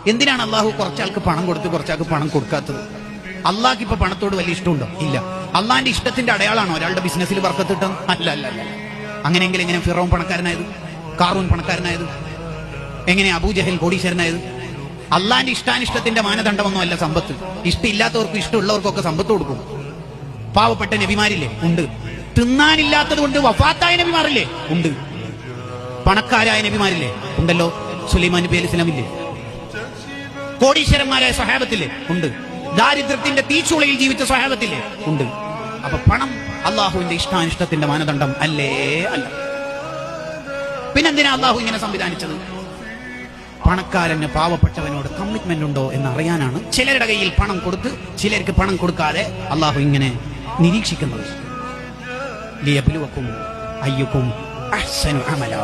എന്തിനാണ് അള്ളാഹു കുറച്ചാൾക്ക് പണം കൊടുത്ത് കുറച്ചാൾക്ക് പണം കൊടുക്കാത്തത്? അള്ളാഹ്ക്ക് ഇപ്പൊ പണത്തോട് വലിയ ഇഷ്ടമുണ്ടോ? ഇല്ല. അള്ളാഹിന്റെ ഇഷ്ടത്തിന്റെ അടയാളാണോ ഒരാളുടെ ബിസിനസ്സിൽ ബർക്കത്തിട്ടത്? അല്ല അല്ല അല്ല. അങ്ങനെയെങ്കിൽ എങ്ങനെ ഫിറോൻ പണക്കാരനായത്, കാറൂൻ പണക്കാരനായത്, എങ്ങനെ അബൂജഹൽ കോടീശ്വരനായത്? അള്ളാഹിന്റെ ഇഷ്ടാനിഷ്ടത്തിന്റെ മാനദണ്ഡമൊന്നും അല്ല സമ്പത്ത്. ഇഷ്ടമില്ലാത്തവർക്കും ഇഷ്ടമുള്ളവർക്കൊക്കെ സമ്പത്ത് കൊടുക്കും. പാവപ്പെട്ട നബിമാരില്ലേ? ഉണ്ട്. തിന്നാനില്ലാത്തത് കൊണ്ട് വഫാത്തായ നബിമാരില്ലേ? ഉണ്ട്. പണക്കാരായ നബിമാരില്ലേ? ഉണ്ടല്ലോ. സുലൈമാൻ നബി അലൈഹി സ്വലാമില്ലേ? കോടീശ്വരന്മാരായ സ്വഹാബത്തില്ലേ? ഉണ്ട്. ദാരിദ്ര്യത്തിന്റെ തീച്ചുളയിൽ ജീവിച്ച സ്വഹാബത്തില്ലേ? ഉണ്ട്. അപ്പൊ പണം അള്ളാഹുവിന്റെ ഇഷ്ടാനിഷ്ടത്തിന്റെ മാനദണ്ഡം അല്ലേ? അല്ല. പിന്നെന്തിനാ അള്ളാഹു ഇങ്ങനെ സംവിധാനിച്ചത്? പണക്കാരന് പാവപ്പെട്ടവനോട് കമ്മിറ്റ്മെന്റ് ഉണ്ടോ എന്ന് അറിയാനാണ് ചിലരുടെ കയ്യിൽ പണം കൊടുത്ത് ചിലർക്ക് പണം കൊടുക്കാതെ അള്ളാഹു ഇങ്ങനെ നിരീക്ഷിക്കുന്നത്. ലിയബ്ലുവക്കും അയ്യുക്കും അഹ്സനു അമലാ.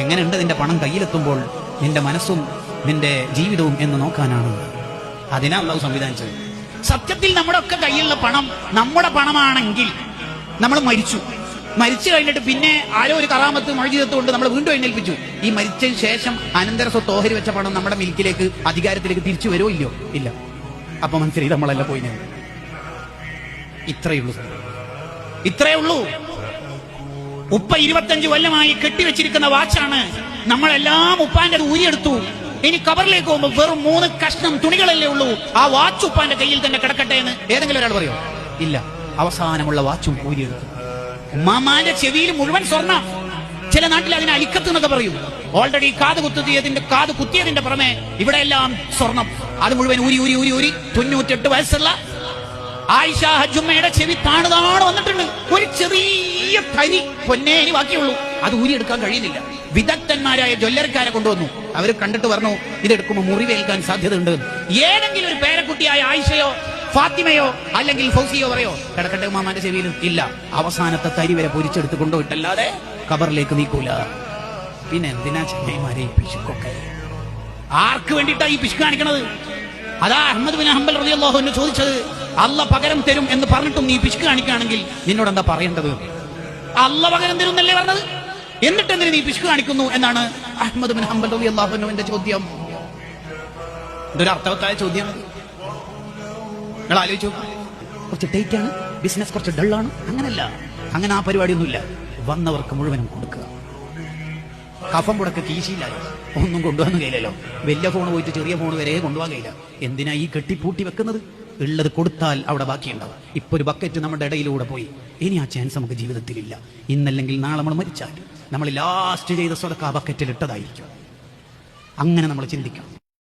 എങ്ങനെയുണ്ട് നിന്റെ പണം കയ്യിലെത്തുമ്പോൾ നിന്റെ മനസ്സും നിന്റെ ജീവിതവും എന്ന് നോക്കാനാണ്. അതിനാ അള്ളാഹു സംവിധാനിച്ചത്. സത്യത്തിൽ നമ്മുടെ ഒക്കെ കയ്യിലുള്ള പണം നമ്മുടെ പണമാണെങ്കിൽ നമ്മൾ മരിച്ചു കഴിഞ്ഞിട്ട് പിന്നെ ആരോ ഒരു കറാമത്ത് മൊഴിജിതത്ത് കൊണ്ട് നമ്മൾ വീണ്ടും എഴുന്നേൽപ്പിച്ചു. ഈ മരിച്ചതിന് ശേഷം അനന്തര സ്വത്ത് ഓഹരി വെച്ച പണം നമ്മുടെ മിൽക്കിലേക്ക് അധികാരത്തിലേക്ക് തിരിച്ചു വരുമോ ഇല്ലയോ? ഇല്ല. അപ്പൊ മനസ്സിലായി നമ്മളല്ല പോയി. ഇത്രയേ ഉള്ളൂ. ഉപ്പ 25 കൊല്ലമായി കെട്ടിവെച്ചിരിക്കുന്ന വാച്ചാണ്. നമ്മളെല്ലാം ഉപ്പാന്റെ ഊരിയെടുത്തു. ഇനി കബറിലേക്ക് പോകുമ്പോൾ വെറും 3 കഷ്ണം തുണികളല്ലേ ഉള്ളൂ. ആ വാച്ച് ഉപ്പാന്റെ കയ്യിൽ തന്നെ കിടക്കട്ടെ എന്ന് ഏതെങ്കിലും ഒരാൾ പറയോ? ഇല്ല. അവസാനമുള്ള വാച്ചും ഊരിയെടുത്തു. ഉമ്മാമാന്റെ ചെവിയിൽ മുഴുവൻ സ്വർണ്ണം. ചില നാട്ടിൽ അതിനെ അലിക്കത്ത് എന്നൊക്കെ പറയും. ഓൾറെഡി കാത് കുത്തിയതിന്റെ പുറമെ ഇവിടെ എല്ലാം സ്വർണം. അത് മുഴുവൻ ഊരി 98 വയസ്സുള്ള ആയിഷ ഹജ്ജുമ്മയുടെ ചെവി താണ് വന്നിട്ടുണ്ട്. ഒരു ചെറിയ തരി പൊന്നേനി ബാക്കിയുള്ളൂ. അത് ഊരിയെടുക്കാൻ കഴിയുന്നില്ല. വിദഗ്ധന്മാരായ ജ്വല്ലറിക്കാരെ കൊണ്ടുവന്നു. അവർ കണ്ടിട്ട് പറഞ്ഞു ഇതെടുക്കുമ്പോൾ മുറിവേൽക്കാൻ സാധ്യതയുണ്ട്. ഏതെങ്കിലും ഒരു പേരക്കുട്ടിയായ ആയിഷയോ ഫാത്തിമയോ അല്ലെങ്കിൽ ഫൗസിയോ പറയോ കിടക്കട്ടെ ഉമ്മാമാന്റെ ചെവിയിലും? ഇല്ല. അവസാനത്തെ തരി വരെ പൊരിച്ചെടുത്ത് കൊണ്ടുപോയിട്ടല്ലാതെ ഖബറിലേക്ക് നീക്കൂല. പിന്നെ എന്തിനാ ചെന്നൈമാരെ ഈ പിശുക്കൊക്കെ? ആർക്ക് വേണ്ടിയിട്ടാ ഈ പിശുക്ക് കാണിക്കണത്? അതാ അഹ്മദ് ബിൻ ഹംബൽ റളിയല്ലാഹു അൻഹു ചോദിച്ചത്. അള്ള പകരം തരും എന്ന് പറഞ്ഞിട്ടും നീ പിശുക്ക് കാണിക്കുകയാണെങ്കിൽ നിന്നോട് എന്താ പറയേണ്ടത്? അള്ള പകരം തരും എന്നല്ലേ പറഞ്ഞത്, എന്നിട്ട് എന്തിനു നീ പിശുക്ക് കാണിക്കുന്നു എന്നാണ് അഹ്മദ് ബിൻ ഹംബൽ റളിയല്ലാഹു അൻഹുവിന്റെ ചോദ്യം. ഇതൊരു അർത്ഥവത്തായ ചോദ്യമാണ്. നിങ്ങൾ ആലോചിച്ചു. കുറച്ച് ടൈറ്റ് ആണ് ബിസിനസ്, കുറച്ച് ഡള്ളാണ്. അങ്ങനല്ല. അങ്ങനെ ആ പരിപാടിയൊന്നുമില്ല. വന്നവർക്ക് മുഴുവനും കൊടുക്കുക. കഫം പുടക്ക് കീശയില്ലാതെ ഒന്നും കൊണ്ടുപോകാൻ കഴിയില്ലല്ലോ. വലിയ ഫോൺ പോയിട്ട് ചെറിയ ഫോൺ വരെ കൊണ്ടുപോകാൻ കഴിയില്ല. എന്തിനാ ഈ കെട്ടിപ്പൂട്ടി വെക്കുന്നത്? ഉള്ളത് കൊടുത്താൽ അവിടെ ബാക്കിയുണ്ടാവും. ഇപ്പൊ ഒരു ബക്കറ്റ് നമ്മുടെ ഇടയിലൂടെ പോയി. ഇനി ആ ചാൻസ് നമുക്ക് ജീവിതത്തിലില്ല. ഇന്നല്ലെങ്കിൽ നാളെ നമ്മൾ മരിച്ചാൽ നമ്മൾ ലാസ്റ്റ് ചെയ്ത സ്വതക്ക ആ ബക്കറ്റിൽ ഇട്ടതായിരിക്കും. അങ്ങനെ നമ്മൾ ചിന്തിക്കണം.